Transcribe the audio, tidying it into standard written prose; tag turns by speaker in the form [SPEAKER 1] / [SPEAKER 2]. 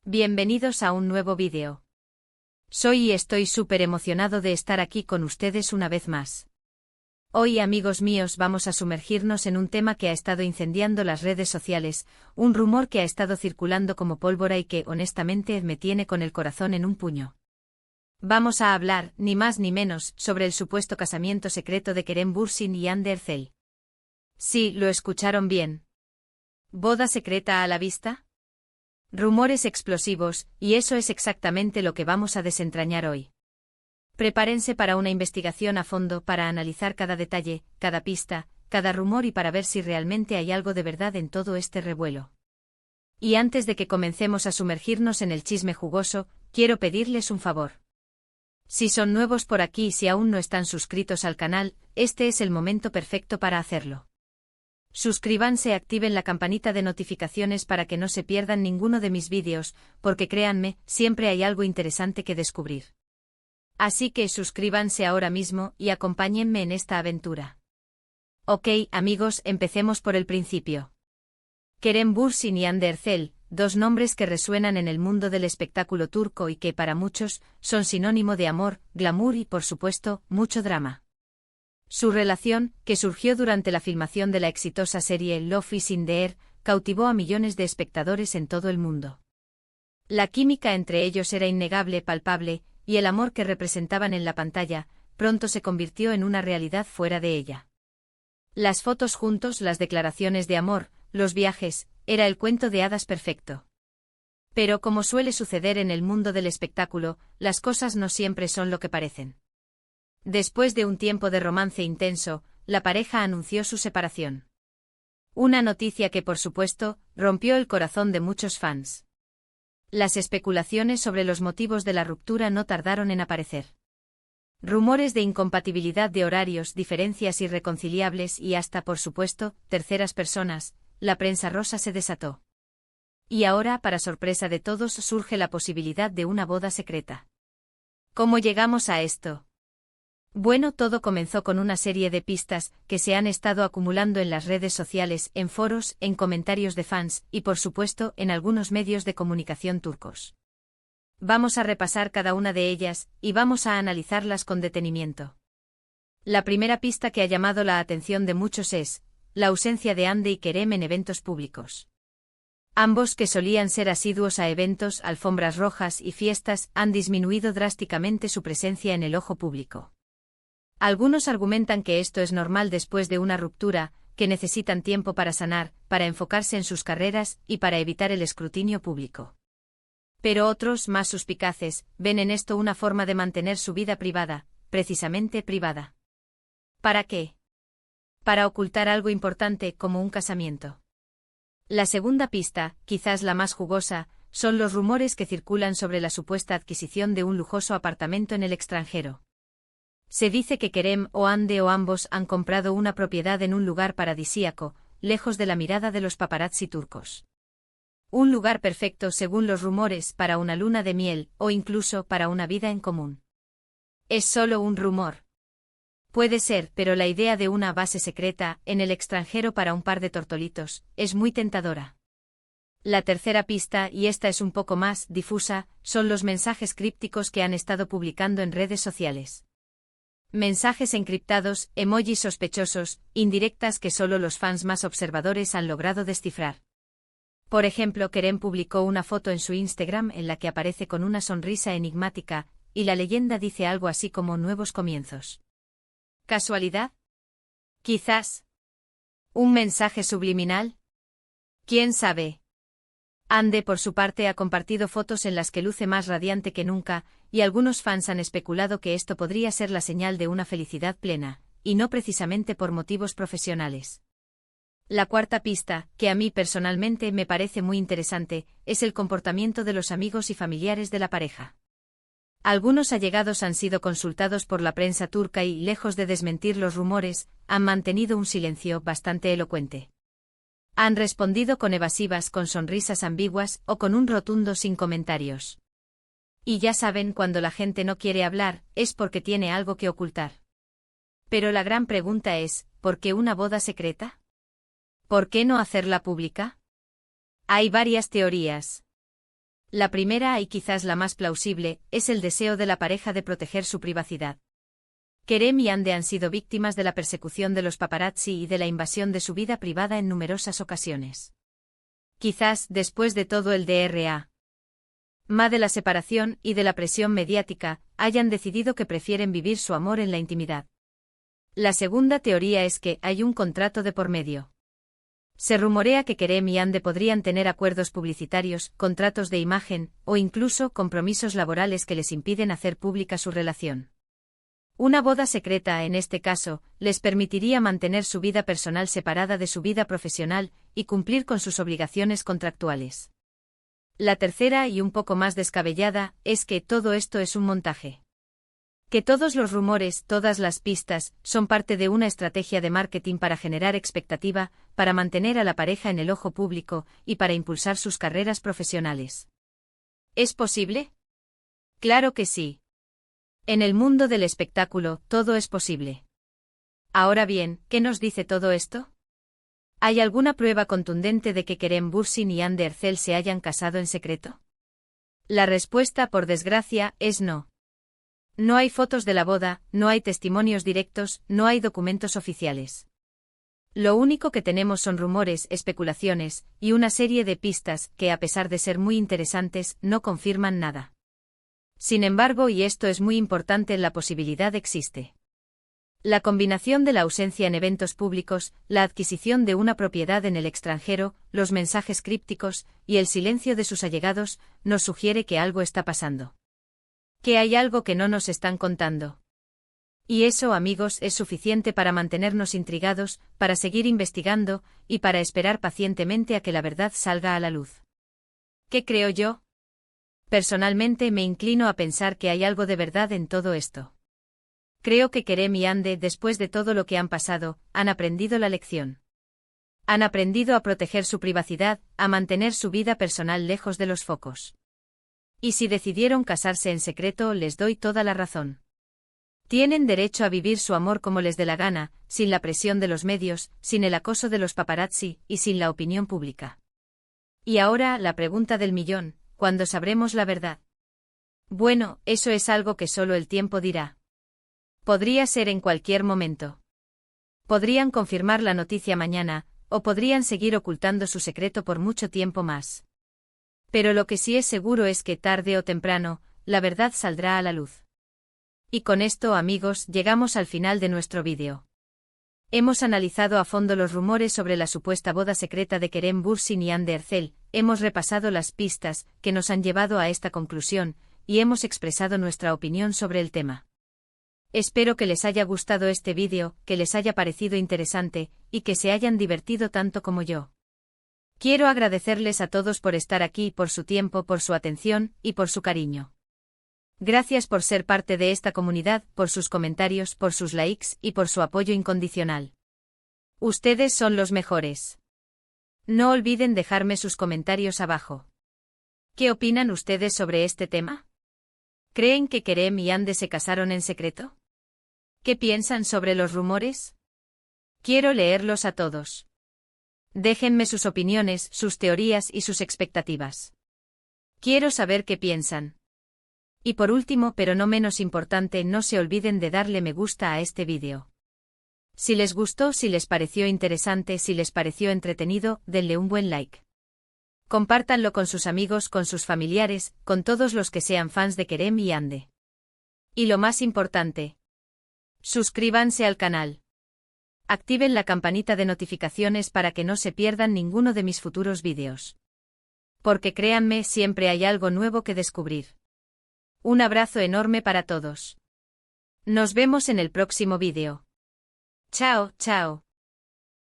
[SPEAKER 1] Bienvenidos a un nuevo vídeo. Soy y estoy súper emocionado de estar aquí con ustedes una vez más. Hoy, amigos míos, vamos a sumergirnos en un tema que ha estado incendiando las redes sociales, un rumor que ha estado circulando como pólvora y que, honestamente, me tiene con el corazón en un puño. Vamos a hablar, ni más ni menos, sobre el supuesto casamiento secreto de Kerem Bürsin y Hande Erçel. Sí, lo escucharon bien. ¿Boda secreta a la vista? Rumores explosivos, y eso es exactamente lo que vamos a desentrañar hoy. Prepárense para una investigación a fondo para analizar cada detalle, cada pista, cada rumor y para ver si realmente hay algo de verdad en todo este revuelo. Y antes de que comencemos a sumergirnos en el chisme jugoso, quiero pedirles un favor. Si son nuevos por aquí y si aún no están suscritos al canal, este es el momento perfecto para hacerlo. Suscríbanse y activen la campanita de notificaciones para que no se pierdan ninguno de mis vídeos, porque créanme, siempre hay algo interesante que descubrir. Así que suscríbanse ahora mismo y acompáñenme en esta aventura. Ok, amigos, empecemos por el principio. Kerem Bürsin y Hande Erçel, dos nombres que resuenan en el mundo del espectáculo turco y que para muchos son sinónimo de amor, glamour y, por supuesto, mucho drama. Su relación, que surgió durante la filmación de la exitosa serie Love is in the Air, cautivó a millones de espectadores en todo el mundo. La química entre ellos era innegable, palpable, y el amor que representaban en la pantalla, pronto se convirtió en una realidad fuera de ella. Las fotos juntos, las declaraciones de amor, los viajes, era el cuento de hadas perfecto. Pero como suele suceder en el mundo del espectáculo, las cosas no siempre son lo que parecen. Después de un tiempo de romance intenso, la pareja anunció su separación. Una noticia que, por supuesto, rompió el corazón de muchos fans. Las especulaciones sobre los motivos de la ruptura no tardaron en aparecer. Rumores de incompatibilidad de horarios, diferencias irreconciliables y hasta, por supuesto, terceras personas, la prensa rosa se desató. Y ahora, para sorpresa de todos, surge la posibilidad de una boda secreta. ¿Cómo llegamos a esto? Bueno, todo comenzó con una serie de pistas que se han estado acumulando en las redes sociales, en foros, en comentarios de fans y, por supuesto, en algunos medios de comunicación turcos. Vamos a repasar cada una de ellas y vamos a analizarlas con detenimiento. La primera pista que ha llamado la atención de muchos es la ausencia de Hande y Kerem en eventos públicos. Ambos, que solían ser asiduos a eventos, alfombras rojas y fiestas, han disminuido drásticamente su presencia en el ojo público. Algunos argumentan que esto es normal después de una ruptura, que necesitan tiempo para sanar, para enfocarse en sus carreras y para evitar el escrutinio público. Pero otros, más suspicaces, ven en esto una forma de mantener su vida privada, precisamente privada. ¿Para qué? Para ocultar algo importante como un casamiento. La segunda pista, quizás la más jugosa, son los rumores que circulan sobre la supuesta adquisición de un lujoso apartamento en el extranjero. Se dice que Kerem o Hande o ambos han comprado una propiedad en un lugar paradisíaco, lejos de la mirada de los paparazzi turcos. Un lugar perfecto, según los rumores, para una luna de miel, o incluso para una vida en común. Es solo un rumor. Puede ser, pero la idea de una base secreta, en el extranjero para un par de tortolitos, es muy tentadora. La tercera pista, y esta es un poco más difusa, son los mensajes crípticos que han estado publicando en redes sociales. Mensajes encriptados, emojis sospechosos, indirectas que solo los fans más observadores han logrado descifrar. Por ejemplo, Kerem publicó una foto en su Instagram en la que aparece con una sonrisa enigmática, y la leyenda dice algo así como nuevos comienzos. ¿Casualidad? Quizás. ¿Un mensaje subliminal? ¿Quién sabe? Hande, por su parte, ha compartido fotos en las que luce más radiante que nunca, y algunos fans han especulado que esto podría ser la señal de una felicidad plena, y no precisamente por motivos profesionales. La cuarta pista, que a mí personalmente me parece muy interesante, es el comportamiento de los amigos y familiares de la pareja. Algunos allegados han sido consultados por la prensa turca y, lejos de desmentir los rumores, han mantenido un silencio bastante elocuente. Han respondido con evasivas, con sonrisas ambiguas o con un rotundo sin comentarios. Y ya saben, cuando la gente no quiere hablar, es porque tiene algo que ocultar. Pero la gran pregunta es, ¿por qué una boda secreta? ¿Por qué no hacerla pública? Hay varias teorías. La primera, y quizás la más plausible, es el deseo de la pareja de proteger su privacidad. Kerem y Hande han sido víctimas de la persecución de los paparazzi y de la invasión de su vida privada en numerosas ocasiones. Quizás, después de todo el drama de la separación y de la presión mediática, hayan decidido que prefieren vivir su amor en la intimidad. La segunda teoría es que hay un contrato de por medio. Se rumorea que Kerem y Hande podrían tener acuerdos publicitarios, contratos de imagen, o incluso compromisos laborales que les impiden hacer pública su relación. Una boda secreta, en este caso, les permitiría mantener su vida personal separada de su vida profesional y cumplir con sus obligaciones contractuales. La tercera, y un poco más descabellada, es que todo esto es un montaje. Que todos los rumores, todas las pistas, son parte de una estrategia de marketing para generar expectativa, para mantener a la pareja en el ojo público y para impulsar sus carreras profesionales. ¿Es posible? Claro que sí. En el mundo del espectáculo, todo es posible. Ahora bien, ¿qué nos dice todo esto? ¿Hay alguna prueba contundente de que Kerem Bürsin y Hande Erçel se hayan casado en secreto? La respuesta, por desgracia, es no. No hay fotos de la boda, no hay testimonios directos, no hay documentos oficiales. Lo único que tenemos son rumores, especulaciones, y una serie de pistas que, a pesar de ser muy interesantes, no confirman nada. Sin embargo, y esto es muy importante, la posibilidad existe. La combinación de la ausencia en eventos públicos, la adquisición de una propiedad en el extranjero, los mensajes crípticos y el silencio de sus allegados, nos sugiere que algo está pasando. Que hay algo que no nos están contando. Y eso, amigos, es suficiente para mantenernos intrigados, para seguir investigando, y para esperar pacientemente a que la verdad salga a la luz. ¿Qué creo yo? Personalmente me inclino a pensar que hay algo de verdad en todo esto. Creo que Kerem y Hande, después de todo lo que han pasado, han aprendido la lección. Han aprendido a proteger su privacidad, a mantener su vida personal lejos de los focos. Y si decidieron casarse en secreto, les doy toda la razón. Tienen derecho a vivir su amor como les dé la gana, sin la presión de los medios, sin el acoso de los paparazzi y sin la opinión pública. Y ahora, la pregunta del millón, ¿cuándo sabremos la verdad? Bueno, eso es algo que solo el tiempo dirá. Podría ser en cualquier momento. Podrían confirmar la noticia mañana, o podrían seguir ocultando su secreto por mucho tiempo más. Pero lo que sí es seguro es que tarde o temprano, la verdad saldrá a la luz. Y con esto, amigos, llegamos al final de nuestro vídeo. Hemos analizado a fondo los rumores sobre la supuesta boda secreta de Kerem Bürsin y Hande Erçel, hemos repasado las pistas que nos han llevado a esta conclusión, y hemos expresado nuestra opinión sobre el tema. Espero que les haya gustado este vídeo, que les haya parecido interesante, y que se hayan divertido tanto como yo. Quiero agradecerles a todos por estar aquí, por su tiempo, por su atención, y por su cariño. Gracias por ser parte de esta comunidad, por sus comentarios, por sus likes, y por su apoyo incondicional. Ustedes son los mejores. No olviden dejarme sus comentarios abajo. ¿Qué opinan ustedes sobre este tema? ¿Creen que Kerem y Hande se casaron en secreto? ¿Qué piensan sobre los rumores? Quiero leerlos a todos. Déjenme sus opiniones, sus teorías y sus expectativas. Quiero saber qué piensan. Y por último, pero no menos importante, no se olviden de darle me gusta a este vídeo. Si les gustó, si les pareció interesante, si les pareció entretenido, denle un buen like. Compártanlo con sus amigos, con sus familiares, con todos los que sean fans de Kerem y Hande. Y lo más importante, suscríbanse al canal. Activen la campanita de notificaciones para que no se pierdan ninguno de mis futuros vídeos. Porque créanme, siempre hay algo nuevo que descubrir. Un abrazo enorme para todos. Nos vemos en el próximo vídeo. Chao, chao.